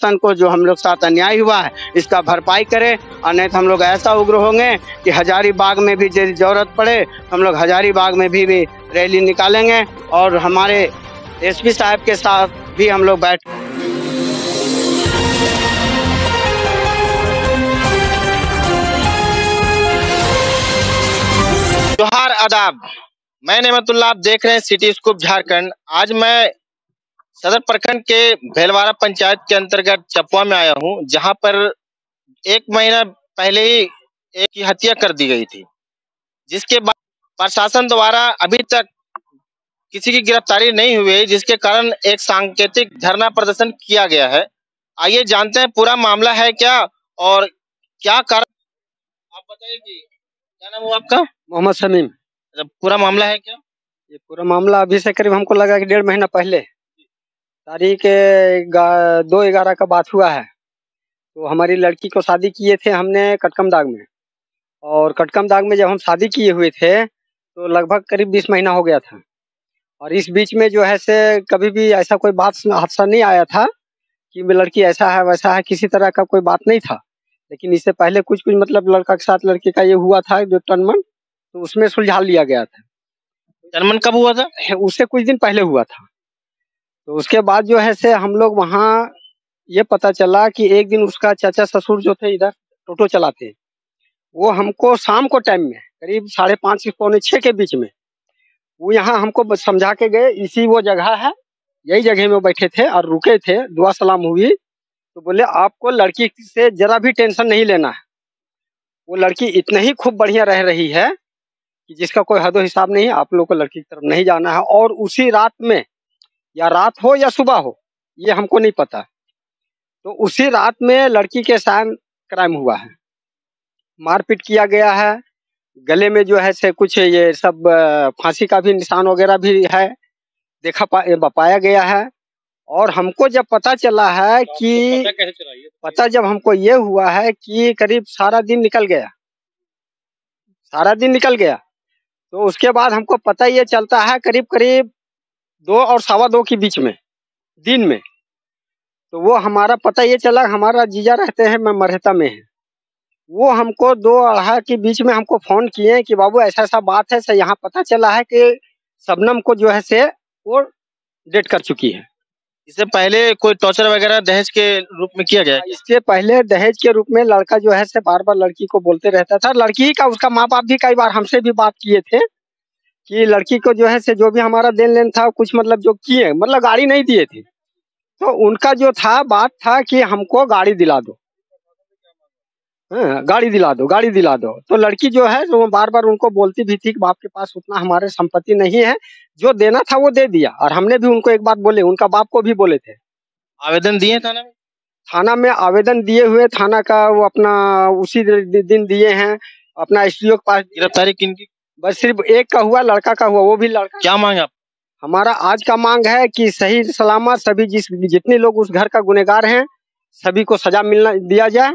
प्रशासन को जो हम लोग साथ अन्याय हुआ है इसका भरपाई करे, और नहीं तो हम लोग ऐसा उग्र होंगे कि हजारीबाग में भी यदि जरूरत पड़े हम लोग हजारीबाग में भी रैली निकालेंगे और हमारे एसपी साहब के साथ भी हम लोग बैठ। जोहार आदाब, मैं नेमतुल्लाह, आप देख रहे हैं सिटी स्कूप झारखंड। आज मैं सदर प्रखंड के भेलवाड़ा पंचायत के अंतर्गत चपुआ में आया हूं, जहां पर 1 महीना पहले ही एक की हत्या कर दी गई थी, जिसके बाद प्रशासन द्वारा अभी तक किसी की गिरफ्तारी नहीं हुई, जिसके कारण एक सांकेतिक धरना प्रदर्शन किया गया है। आइए जानते हैं पूरा मामला है क्या और क्या कारण। आप बताइए कि क्या नाम हुआ आपका? मोहम्मद शमीम। पूरा मामला है क्या? ये पूरा मामला अभी से करीब हमको लगा कि 1.5 महीना पहले तारीख 2/11 का बात हुआ है। तो हमारी लड़की को शादी किए थे हमने कटकमदाग में, और कटकमदाग में जब हम शादी किए हुए थे तो लगभग करीब 20 महीना हो गया था। और इस बीच में जो है से कभी भी ऐसा कोई बात हादसा नहीं आया था कि लड़की ऐसा है वैसा है, किसी तरह का कोई बात नहीं था। लेकिन इससे पहले कुछ मतलब लड़का के साथ लड़के का ये हुआ था जो टनमन, तो उसमें सुलझा लिया गया था। टनमन कब हुआ था? उससे कुछ दिन पहले हुआ था। तो उसके बाद जो है से हम लोग वहाँ ये पता चला कि एक दिन उसका चाचा ससुर जो थे इधर टोटो चलाते, वो हमको शाम को टाइम में करीब 5:30 से पौने 6 के बीच में वो यहाँ हमको समझा के गए, इसी वो जगह है, यही जगह में बैठे थे और रुके थे, दुआ सलाम हुई। तो बोले आपको लड़की से जरा भी टेंशन नहीं लेना है, वो लड़की इतने ही खूब बढ़िया रह रही है कि जिसका कोई हद हिसाब नहीं है, आप लोग को लड़की की तरफ नहीं जाना है। और उसी रात में, या रात हो या सुबह हो ये हमको नहीं पता, तो उसी रात में लड़की के साथ क्राइम हुआ है, मारपीट किया गया है। गले में जो है से कुछ ये सब फांसी का भी निशान वगैरह भी है, पाया गया है। और हमको जब पता चला है कि पता जब हमको ये हुआ है कि करीब सारा दिन निकल गया, तो उसके बाद हमको पता ये चलता है करीब 2 और 2:15 के बीच में दिन में, तो वो हमारा पता ये चला, हमारा जीजा रहते हैं मैं मरहता में है, वो हमको 2-2:30 के बीच में हमको फोन किए कि बाबू ऐसा ऐसा बात है, से यहाँ पता चला है कि शबनम को जो है से वो डेट कर चुकी है। इससे पहले कोई टॉर्चर वगैरह दहेज के रूप में किया गया? इससे पहले दहेज के रूप में लड़का जो है से बार बार लड़की को बोलते रहता था। लड़की का उसका माँ बाप भी कई बार हमसे भी बात किए थे कि लड़की को जो है से जो भी हमारा देन लेन था कुछ मतलब जो किए, मतलब गाड़ी नहीं दिए थे, तो उनका जो था बात था कि हमको गाड़ी दिला दो, गाड़ी दिला दो। तो लड़की जो है वो बार बार उनको बोलती भी थी कि बाप के पास उतना हमारे संपत्ति नहीं है, जो देना था वो दे दिया। और हमने भी उनको एक बात बोले, उनका बाप को भी बोले थे। आवेदन दिए थाना में? थाना में आवेदन दिए हुए, थाना का वो अपना उसी दिन दिए हैं अपना एसडीओ के पास। गिरफ्तारी किनकी? बस सिर्फ एक का हुआ, लड़का का हुआ, वो भी लड़का। क्या मांग आप? हमारा आज का मांग है कि सही सलामत सभी जितने लोग उस घर का गुनहगार हैं सभी को सजा दिया जाए।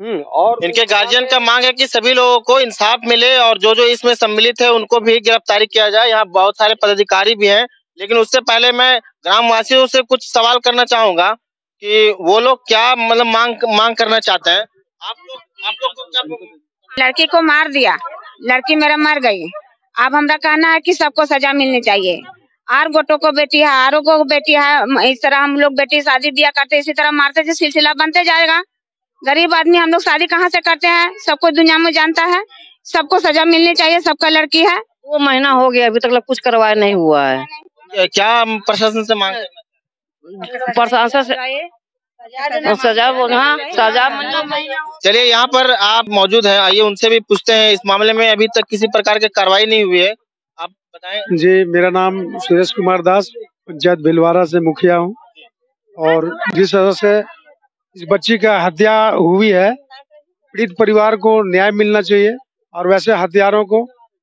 और इनके गार्जियन का मांग है कि सभी लोगों को इंसाफ मिले और जो जो इसमें सम्मिलित है उनको भी गिरफ्तारी किया जाए। यहाँ बहुत सारे पदाधिकारी भी हैं, लेकिन उससे पहले मैं ग्राम वासियों से कुछ सवाल करना चाहूंगा कि वो लोग क्या मतलब मांग करना चाहते हैं। आप लोग को क्या? लड़की को मार दिया, लड़की मेरा मर गई। अब हमारा कहना है कि सबको सजा मिलनी चाहिए। आर गोटो को बेटी है, आरो को बेटी है, इस तरह हम लोग बेटी शादी दिया करते, इसी तरह मारते जो सिलसिला बनते जाएगा। गरीब आदमी हम लोग शादी कहाँ से करते हैं, सबको दुनिया में जानता है। सबको सजा मिलनी चाहिए, सबका लड़की है। 2 महीना हो गया अभी तक कुछ करवाया नहीं हुआ है। क्या प्रशासन से मांग? प्रशासन से सजा चलिए, यहाँ पर आप मौजूद हैं, आइए उनसे भी पूछते हैं। इस मामले में अभी तक किसी प्रकार की कार्रवाई नहीं हुई है, आप बताएं। जी, मेरा नाम सुरेश कुमार दास, पंचायत भिलवाड़ा से मुखिया हूँ। और जिस वजह से इस बच्ची का हत्या हुई है, पीड़ित परिवार को न्याय मिलना चाहिए और वैसे हत्यारों को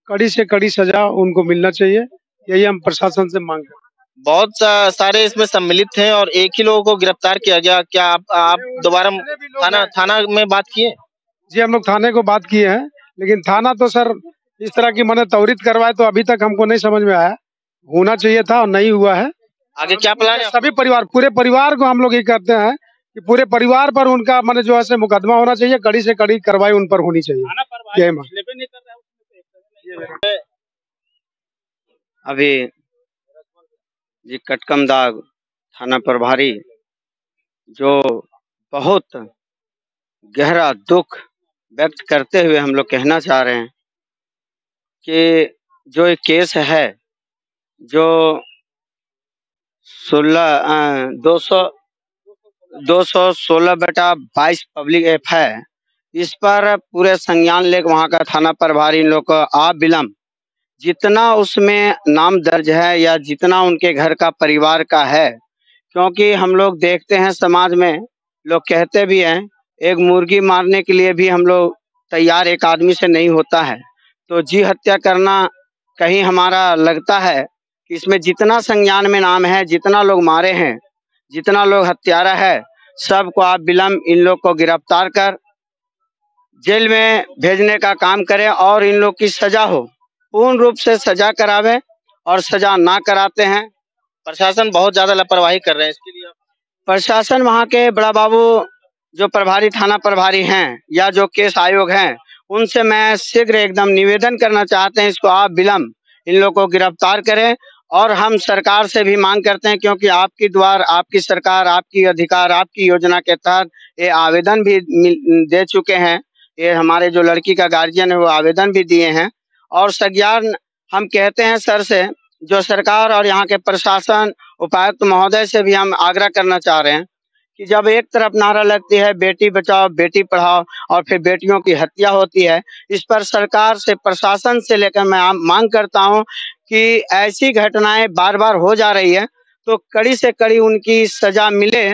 कड़ी से कड़ी सजा उनको मिलना चाहिए, यही हम प्रशासन से मांग करते हैं। बहुत सारे इसमें सम्मिलित हैं और एक ही लोगों को गिरफ्तार किया गया। क्या आप दोबारा थाना में बात किए? जी, हम लोग थाने को बात किए हैं, लेकिन थाना तो सर इस तरह की मैंने त्वरित करवाए तो अभी तक हमको नहीं समझ में आया। होना चाहिए था और नहीं हुआ है। आगे क्या प्लान है? सभी परिवार, पूरे परिवार को हम लोग ये कहते हैं कि पूरे परिवार पर उनका माने जो है मुकदमा होना चाहिए, कड़ी से कड़ी कार्रवाई उन पर होनी चाहिए। जय मां। अभी जी कटकमदाग थाना प्रभारी जो बहुत गहरा दुख व्यक्त करते हुए हम लोग कहना चाह रहे हैं कि जो एक केस है जो 216/22 पब्लिक एफ है, इस पर पूरे संज्ञान लेकर वहाँ का थाना प्रभारी इन लोग को अविलंब जितना उसमें नाम दर्ज है या जितना उनके घर का परिवार का है, क्योंकि हम लोग देखते हैं समाज में लोग कहते भी हैं एक मुर्गी मारने के लिए भी हम लोग तैयार एक आदमी से नहीं होता है। तो जी हत्या करना कहीं हमारा लगता है कि इसमें जितना संज्ञान में नाम है, जितना लोग मारे हैं, जितना लोग हत्यारा है, सबको आप विलंब इन लोग को गिरफ्तार कर जेल में भेजने का काम करें और इन लोग की सजा हो, पूर्ण रूप से सजा करावे और सजा ना कराते हैं। प्रशासन बहुत ज्यादा लापरवाही कर रहे हैं, इसके लिए प्रशासन वहाँ के बड़ा बाबू जो प्रभारी थाना प्रभारी हैं या जो केस आयोग हैं, उनसे मैं शीघ्र एकदम निवेदन करना चाहते हैं, इसको आप विलंब इन लोगों को गिरफ्तार करें। और हम सरकार से भी मांग करते हैं, क्योंकि आपकी द्वार, आपकी सरकार, आपकी अधिकार, आपकी योजना के तहत ये आवेदन भी दे चुके हैं। ये हमारे जो लड़की का गार्जियन है वो आवेदन भी दिए हैं। और संज्ञान हम कहते हैं सर से, जो सरकार और यहाँ के प्रशासन उपायुक्त महोदय से भी हम आग्रह करना चाह रहे हैं कि जब एक तरफ नारा लगती है बेटी बचाओ बेटी पढ़ाओ और फिर बेटियों की हत्या होती है, इस पर सरकार से, प्रशासन से लेकर मैं मांग करता हूं कि ऐसी घटनाएं बार बार हो जा रही है तो कड़ी से कड़ी उनकी सजा मिले,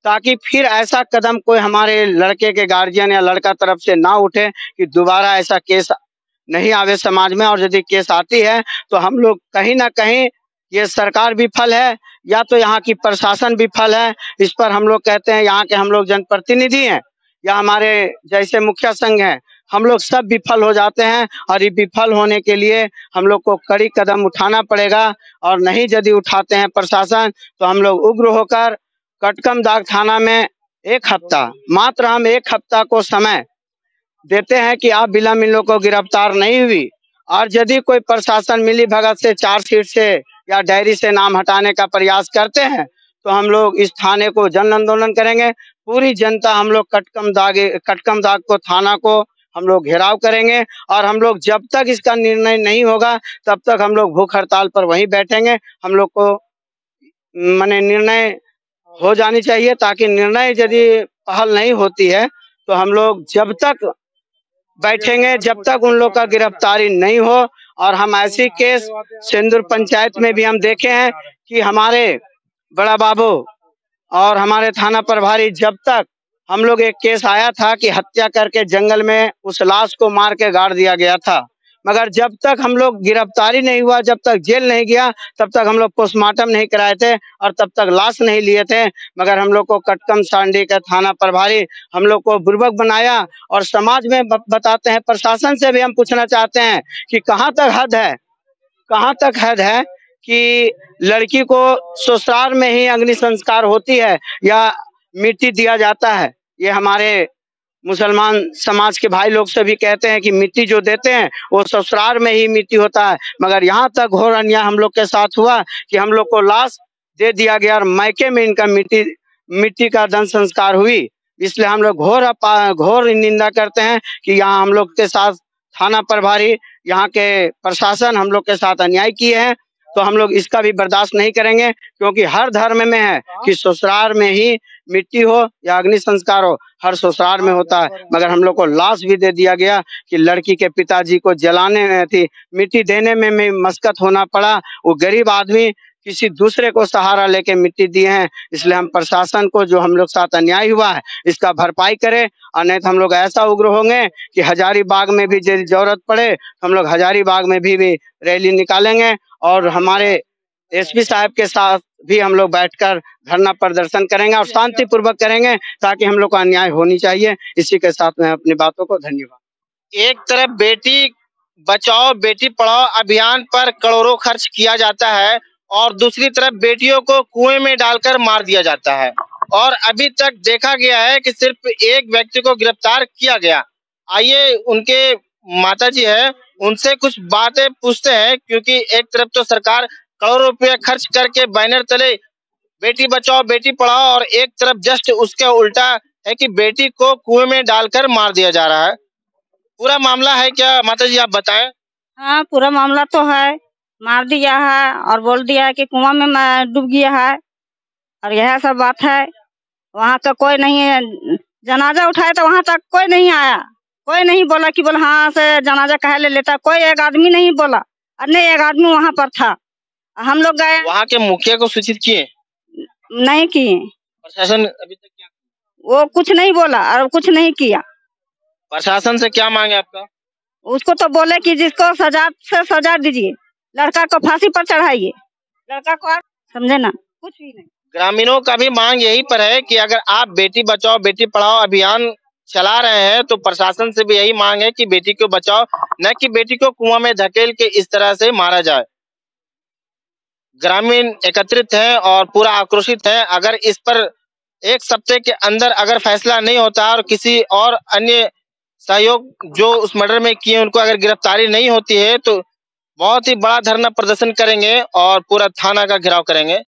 ताकि फिर ऐसा कदम कोई हमारे लड़के के गार्जियन या लड़का तरफ से ना उठे कि दोबारा ऐसा केस नहीं आवे समाज में। और यदि केस आती है तो हम लोग कहीं ना कहीं ये सरकार विफल है या तो यहाँ की प्रशासन विफल है। इस पर हम लोग कहते हैं, यहाँ के हम लोग जनप्रतिनिधि हैं या हमारे जैसे मुखिया संघ हैं, हम लोग सब विफल हो जाते हैं। और ये विफल होने के लिए हम लोग को कड़ी कदम उठाना पड़ेगा, और नहीं यदि उठाते हैं प्रशासन तो हम लोग उग्र होकर कटकमदाग थाना में मात्र हम एक हफ्ता को समय देते हैं कि आप विलंब इन लोग को गिरफ्तार नहीं हुई और यदि कोई प्रशासन मिली भगत से चार्जशीट से या डायरी से नाम हटाने का प्रयास करते हैं तो हम लोग इस थाने को जन आंदोलन करेंगे। पूरी जनता हम लोग कटकमदाग को, थाना को हम लोग घेराव करेंगे और हम लोग जब तक इसका निर्णय नहीं होगा तब तक हम लोग भूख हड़ताल पर वहीं बैठेंगे। हम लोग को माने निर्णय हो जानी चाहिए, ताकि निर्णय यदि पहल नहीं होती है तो हम लोग जब तक बैठेंगे जब तक उन लोग का गिरफ्तारी नहीं हो। और हम ऐसी केस सिंदूर पंचायत में भी हम देखे हैं कि हमारे बड़ा बाबू और हमारे थाना प्रभारी, जब तक हम लोग एक केस आया था कि हत्या करके जंगल में उस लाश को मार के गाड़ दिया गया था, मगर जब तक हम लोग गिरफ्तारी नहीं हुआ, जब तक जेल नहीं गया, तब तक हम लोग पोस्टमार्टम नहीं कराए थे और तब तक लाश नहीं लिए थे। मगर हम लोग को कटकम सांडी का थाना प्रभारी हम लोग को बुर्बक बनाया और समाज में बताते हैं। प्रशासन से भी हम पूछना चाहते हैं कि कहाँ तक हद है कि लड़की को ससुराल में ही अग्नि संस्कार होती है या मिट्टी दिया जाता है। ये हमारे मुसलमान समाज के भाई लोग से भी कहते हैं कि मिट्टी जो देते हैं वो ससुराल में ही मिट्टी होता है, मगर यहाँ तक घोर अन्याय हम लोग के साथ हुआ कि हम लोग को लाश दे दिया गया और मायके में इनका मिट्टी का दाह संस्कार हुई। इसलिए हम लोग घोर निंदा करते हैं कि यहाँ हम लोग के साथ थाना प्रभारी, यहाँ के प्रशासन हम लोग के साथ अन्याय किए हैं। तो हम लोग इसका भी बर्दाश्त नहीं करेंगे, क्योंकि हर धर्म में है कि ससुराल में ही मिट्टी हो या अग्नि संस्कार हो, हर ससुराल में होता है। मगर हम लोग को लाश भी दे दिया गया कि लड़की के पिताजी को जलाने में थी, मिट्टी देने में मशक्कत होना पड़ा। वो गरीब आदमी किसी दूसरे को सहारा लेके मिट्टी दिए हैं। इसलिए हम प्रशासन को, जो हम लोग साथ अन्याय हुआ है, इसका भरपाई करे, और नहीं तो हम लोग ऐसा उग्र होंगे कि हजारीबाग में भी यदि जरूरत पड़े हम लोग हजारीबाग में भी रैली निकालेंगे और हमारे एसपी साहब के साथ भी हम लोग बैठकर धरना प्रदर्शन करेंगे और शांतिपूर्वक करेंगे, ताकि हम लोग को अन्याय होनी चाहिए। इसी के साथ मैं अपनी बातों को धन्यवाद। एक तरफ बेटी बचाओ बेटी पढ़ाओ अभियान पर करोड़ों खर्च किया जाता है और दूसरी तरफ बेटियों को कुएं में डालकर मार दिया जाता है। और अभी तक देखा गया है कि सिर्फ एक व्यक्ति को गिरफ्तार किया गया। आइए उनके माता जी है, उनसे कुछ बातें पूछते हैं, क्योंकि एक तरफ तो सरकार करोड़ों रुपए खर्च करके बैनर तले बेटी बचाओ बेटी पढ़ाओ, और एक तरफ जस्ट उसके उल्टा है कि बेटी को कुएं में डालकर मार दिया जा रहा है। पूरा मामला है क्या माता जी, आप बताएं। हाँ, पूरा मामला तो है, मार दिया है और बोल दिया है कि कुआं में मैं डूब गया है, और यह सब बात है। वहाँ का कोई नहीं है, जनाजा उठाया तो वहाँ तक कोई नहीं आया, कोई नहीं बोला कि बोल हाँ से जनाजा कहे ले लेता, कोई एक आदमी नहीं बोला, और नहीं एक आदमी वहाँ पर था। हम लोग गए, वहाँ के मुखिया को सूचित किए? नहीं किए। प्रशासन अभी तक क्या? वो कुछ नहीं बोला और कुछ नहीं किया। प्रशासन से क्या मांगे आपका? उसको तो बोले कि जिसको सजा से सजा दीजिए, लड़का को फांसी पर चढ़ाइए, लड़का को, समझे ना, कुछ भी नहीं। ग्रामीणों का भी मांग यही पर है कि अगर आप बेटी बचाओ बेटी पढ़ाओ अभियान चला रहे हैं तो प्रशासन से भी यही मांग है कि बेटी को बचाओ, न कि बेटी को कुआं में धकेल के इस तरह से मारा जाए। ग्रामीण एकत्रित हैं और पूरा आक्रोशित हैं। अगर इस पर एक सप्ताह के अंदर अगर फैसला नहीं होता और किसी और अन्य सहयोग जो उस मर्डर में किए उनको अगर गिरफ्तारी नहीं होती है तो बहुत ही बड़ा धरना प्रदर्शन करेंगे और पूरा थाना का घेराव करेंगे।